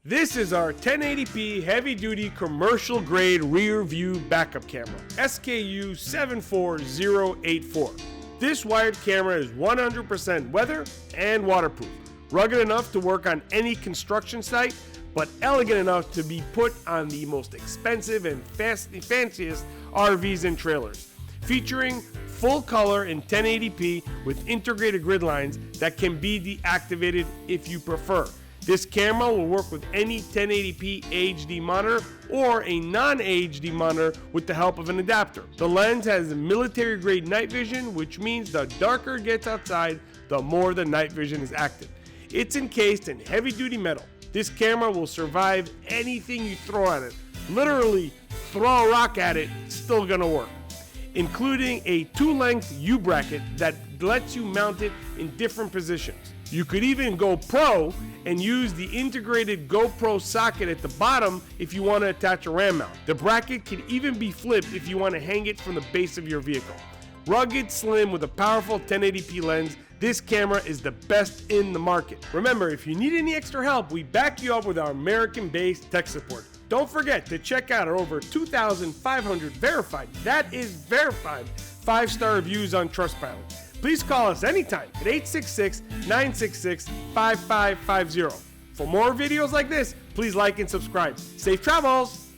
This is our 1080p heavy-duty commercial-grade rear view backup camera, SKU 74084. This wired camera is 100% weather and waterproof, rugged enough to work on any construction site, but elegant enough to be put on the most expensive and fanciest RVs and trailers. Featuring full color in 1080p with integrated grid lines that can be deactivated if you prefer. This camera will work with any 1080p AHD monitor or a non-AHD monitor with the help of an adapter. The lens has military-grade night vision, which means the darker it gets outside, the more the night vision is active. It's encased in heavy-duty metal. This camera will survive anything you throw at it. Literally, throw a rock at it, it's still gonna work. Including a 2-length U-bracket that lets you mount it in different positions. You could even go pro and use the integrated GoPro socket at the bottom if you want to attach a RAM mount. The bracket can even be flipped if you want to hang it from the base of your vehicle. Rugged, slim, with a powerful 1080p lens, this camera is the best in the market. Remember, if you need any extra help, we back you up with our American-based tech support. Don't forget to check out our over 2,500 verified, that is verified, 5-star reviews on Trustpilot. Please call us anytime at 866-966-5550. For more videos like this, please like and subscribe. Safe travels!